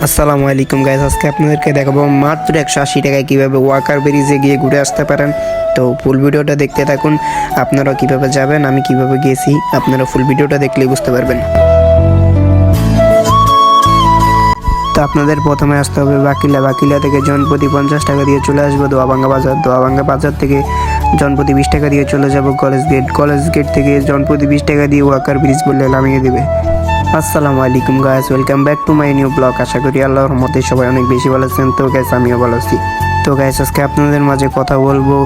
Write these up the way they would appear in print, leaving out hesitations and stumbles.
আসসালামু আলাইকুম গাইস, আজকে আপনাদেরকে দেখাবো মাত্র 180 টাকায় কিভাবে ওয়াকার ব্রিজে গিয়ে ঘুরে আসতে পারেন। তো ফুল ভিডিওটা দেখতে থাকুন। আপনারা কিভাবে যাবেন, আমি কিভাবে গিয়েছি, আপনারা ফুল ভিডিওটা দেখলেই বুঝতে পারবেন। তো আপনাদের প্রথমে আসতে হবে বাকিলা থেকে জনপ্রতি 50 টাকা দিয়ে চলে আসবো দোয়াবাঙ্গা বাজার থেকে জনপ্রতি 20 টাকা দিয়ে চলে যাব কলেজ গেট থেকে জনপ্রতি 20 টাকা দিয়ে ওয়াকার ব্রিজ বললে নামিয়ে দেবে। আসসালামু আলাইকুম guys, welcome back to my new blog. আশা করি আল্লাহর রহমতে সবাই অনেক বেশি ভালো আছেন। তো গাইস আমিও ভালো আছি। তো গাইস আজকে আপনাদের মাঝে কথা বলবো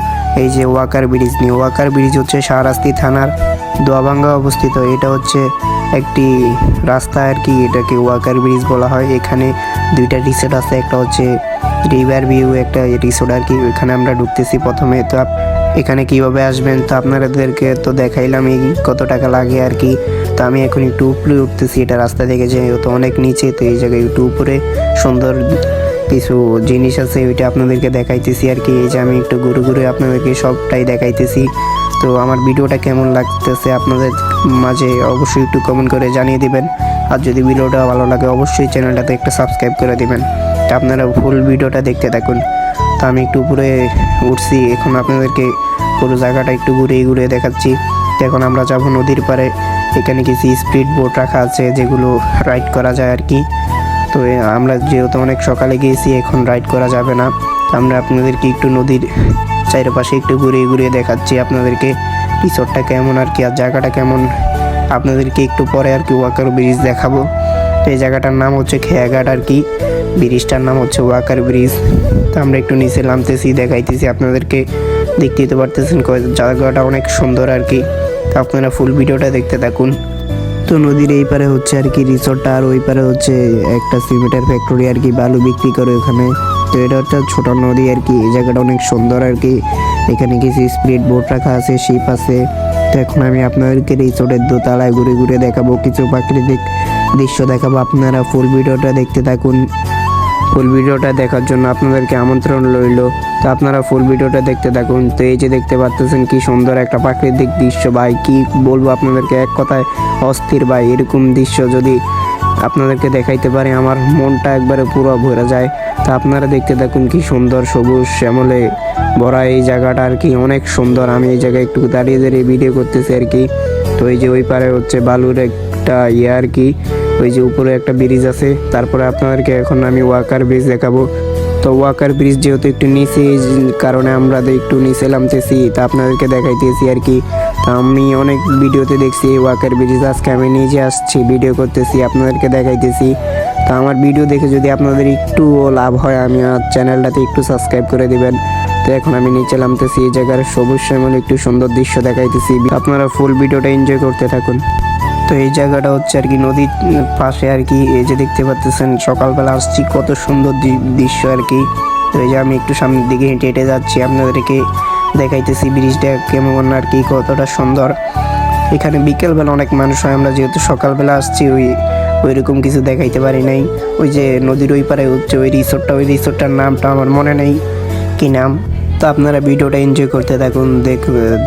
এই যে ওয়াকার ব্রিজ নিয়ে। ওয়াকার ব্রিজ হচ্ছে শাহরাস্তি থানার দোয়াবাঙ্গা অবস্থিত। এটা হচ্ছে একটি রাস্তা আর কি, এটাকে ওয়াকার ব্রিজ বলা হয়। এখানে দুইটা রিসোর্ট আছে, একটা হচ্ছে রিভার ভিউ, একটা রিসোর্ট আর কি। ওইখানে আমরা ঢুকতেছি প্রথমে। তো এখানে কিভাবে আসবেন তো আপনাদেরকে তো দেখাইলাম এই কত টাকা লাগে আর কি। তো আমি এখন একটু উপরে উঠতেছি, এটা রাস্তা থেকে যে তো অনেক নিচে, তো এই জায়গায় একটু উপরে সুন্দর কিছু জিনিস আছে, ওইটা আপনাদেরকে দেখাইতেছি আর কি। এই যে আমি একটু ঘুরে আপনাদেরকে সবটাই দেখাইতেছি। তো আমার ভিডিওটা কেমন লাগতেছে আপনাদের মাঝে অবশ্যই একটু কমেন্ট করে জানিয়ে দিবেন। আর যদি ভিডিওটা ভালো লাগে অবশ্যই চ্যানেলটাতে একটা সাবস্ক্রাইব করে দিবেন। তো আপনারা ফুল ভিডিওটা দেখতে থাকুন। তো আমি একটু উপরে উঠছি, এখন আপনাদেরকে পুরো জায়গাটা একটু ঘুরে দেখাচ্ছি। তো এখন আমরা যাবো নদীর পাড়ে। এখানে কিছু স্পিড বোট রাখা আছে যেগুলো রাইড করা যায় আর কি। তো আমরা যেহেতু অনেক সকালে গিয়েছি, এখন রাইড করা যাবে না। আমরা আপনাদেরকে একটু নদীর চারপাশে একটু ঘুরে দেখাচ্ছি আপনাদেরকে রিসোর্টটা কেমন আর কি, আর জায়গাটা কেমন আপনাদেরকে একটু পরে আর কি ওয়াকার ব্রিজ দেখাবো। তো এই জায়গাটার নাম হচ্ছে খেয়াঘাট আর কি, ব্রিজটার নাম হচ্ছে ওয়াকার ব্রিজ। তো আমরা একটু নিচে নামতেছি, দেখাইতেছি আপনাদেরকে, দেখতেই তো পারতেছেন জায়গাটা অনেক সুন্দর আর কি। তো আপনারা ফুল ভিডিওটা দেখতে থাকুন। তো নদীর এই পারে হচ্ছে আর কি রিসোর্টটা, আর ওই পারে হচ্ছে একটা সিমেন্টের ফ্যাক্টরি আর কি, বালু বিক্রি করে ওখানে। তো এটা হচ্ছে ছোট নদী আর কি, এই জায়গাটা অনেক সুন্দর আর কি। এখানে কিছু স্পিড বোট রাখা আছে, শিপ আছে। তো এখন আমি আপনাদেরকে রিসোর্টের দোতলায় ঘুরে দেখাবো, কিছু প্রাকৃতিক দৃশ্য দেখাবো। আপনারা ফুল ভিডিওটা দেখতে থাকুন। ফুল ভিডিওটা দেখার জন্য আপনাদেরকে আমন্ত্রণ রইল। তো আপনারা ফুল ভিডিওটা দেখতে থাকুন। তো এই যে দেখতে পাচ্ছেন কি সুন্দর একটা প্রাকৃতিক দৃশ্য ভাই, কি বলবো আপনাদেরকে, এক কথায় অস্থির ভাই। এরকম দৃশ্য যদি আপনাদেরকে দেখাইতে পারে আমার মনটা একবারে পুরো ভরে যায়। তো আপনারা দেখতে থাকুন, কি সুন্দর সবুজ শ্যামলে ভরা এই জায়গাটা আর কি, অনেক সুন্দর। আমি এই জায়গায় একটু দাঁড়িয়ে ভিডিও করতেছি আর কি। তো এই যে ওই পারে হচ্ছে বালুর একটা আর কি, ওই যে উপরে একটা ব্রিজ আছে। তারপরে আপনাদেরকে এখন আমি ওয়াকার ব্রিজ দেখাবো। তো ওয়াকার ব্রিজ যেহেতু একটু নিচে, কারণে আমরা একটু নিচে নামতেছি, তা আপনাদেরকে দেখাইতেছি আর কি। তা আমি অনেক ভিডিওতে দেখছি ওয়াকার ব্রিজ, আজকে আমি নিজে আসছি ভিডিও করতেছি, আপনাদেরকে দেখাইতেছি। তা আমার ভিডিও দেখে যদি আপনাদের একটু লাভ হয়, আমি আমার চ্যানেলটাতে একটু সাবস্ক্রাইব করে দিবেন। তো এখন আমি নিচে নামতেছি, এই জায়গার সবুজ শ্যামল একটু সুন্দর দৃশ্য দেখাইতেছি। আপনারা ফুল ভিডিওটা এনজয় করতে থাকুন। তো এই জায়গাটা হচ্ছে আর কি নদীর পাশে আর কি, এই যে দেখতে পাচ্ছেন সকালবেলা আসছি, কত সুন্দর দৃশ্য আর কি। তো এই যে আমি একটু সামনের দিকে হেঁটে যাচ্ছি, আপনাদেরকে দেখাইতেছি ব্রিজটা কেমন আর কি, কতটা সুন্দর। এখানে বিকেলবেলা অনেক মানুষ হয়, আমরা যেহেতু সকালবেলা আসছি ওইরকম কিছু দেখাইতে পারি নাই। ওই যে নদীর ওই পারে হচ্ছে ওই রিসোর্টটার নামটা আমার মনে নেই কি নাম। তো আপনারা ভিডিওটা এনজয় করতে থাকুন,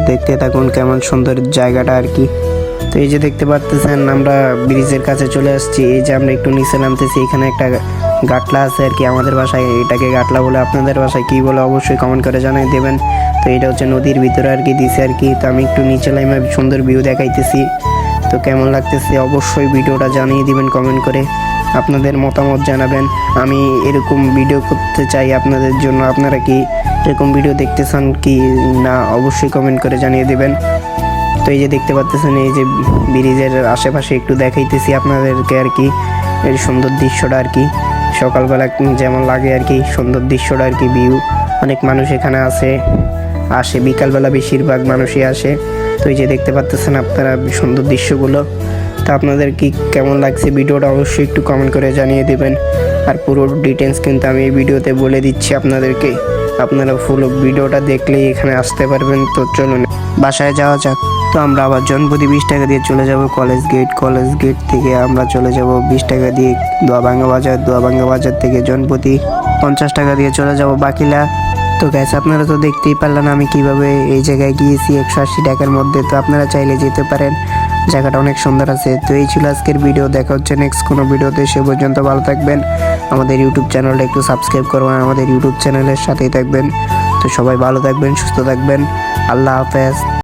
দেখতে থাকুন কেমন সুন্দর জায়গাটা আর কি। তো এই যে দেখতে পাচ্ছেন আমরা ব্রিজের কাছে চলে আসছি। এই যে আমরা একটু নিচে নামতেছি, এখানে একটা গাটলা আছে আর কি, আমাদের বাসায় এটাকে গাটলা বলে, আপনাদের বাসায় কী বলে অবশ্যই কমেন্ট করে জানিয়ে দেবেন। তো এটা হচ্ছে নদীর ভিতরে আর কি দিছে আর কি। তো আমি একটু নিচে নামে সুন্দর ভিউ দেখাইতেছি। তো কেমন লাগতেছে অবশ্যই ভিডিওটা জানিয়ে দিবেন কমেন্ট করে, আপনাদের মতামত জানাবেন। আমি এরকম ভিডিও করতে চাই আপনাদের জন্য, আপনারা কি এরকম ভিডিও দেখতে চান কি না অবশ্যই কমেন্ট করে জানিয়ে দেবেন। তো এই যে দেখতে পাচ্ছেন এই যে ব্রিজের আশেপাশে একটু দেখাইতেছি আপনাদেরকে আর কি, এর সুন্দর দৃশ্যটা আর কি, সকালবেলা যেমন লাগে আর কি সুন্দর দৃশ্যটা আর কি, ভিউ। অনেক মানুষ এখানে আসে বিকালবেলা, বেশিরভাগ মানুষই আসে। তো এই যে দেখতে পাচ্ছেন আপনারা সুন্দর দৃশ্যগুলো। তো আপনাদের কি কেমন লাগছে ভিডিওটা অবশ্যই একটু কমেন্ট করে জানিয়ে দেবেন। আর পুরো ডিটেলস কিন্তু আমি এই ভিডিওতে বলে দিচ্ছি আপনাদেরকে, আপনারা ফুল ভিডিওটা দেখলেই এখানে আসতে পারবেন। তো চলুন বাসায় যাওয়া যাক। তো আমরা আবার জনপ্রতি 20 টাকা দিয়ে চলে যাব কলেজ গেট থেকে আমরা চলে যাব 20 টাকা দিয়ে দোয়াবাঙ্গা বাজার থেকে জনপ্রতি 50 টাকা দিয়ে চলে যাব বাকিলা। তো গ্যাস আপনারা তো দেখতেই পারলেন আমি কিভাবে এই জায়গায় গিয়েছি 180 টাকার মধ্যে। তো আপনারা চাইলে যেতে পারেন, জায়গাটা অনেক সুন্দর আছে। তো এই ছিল আজকের ভিডিও, দেখা হচ্ছে নেক্সট কোনো ভিডিওতে। সে পর্যন্ত ভালো থাকবেন, আমাদের ইউটিউব চ্যানেলটা একটু সাবস্ক্রাইব করবেন, আমাদের ইউটিউব চ্যানেলের সাথেই থাকবেন। তো সবাই ভালো থাকবেন, সুস্থ থাকবেন। আল্লাহ হাফেজ।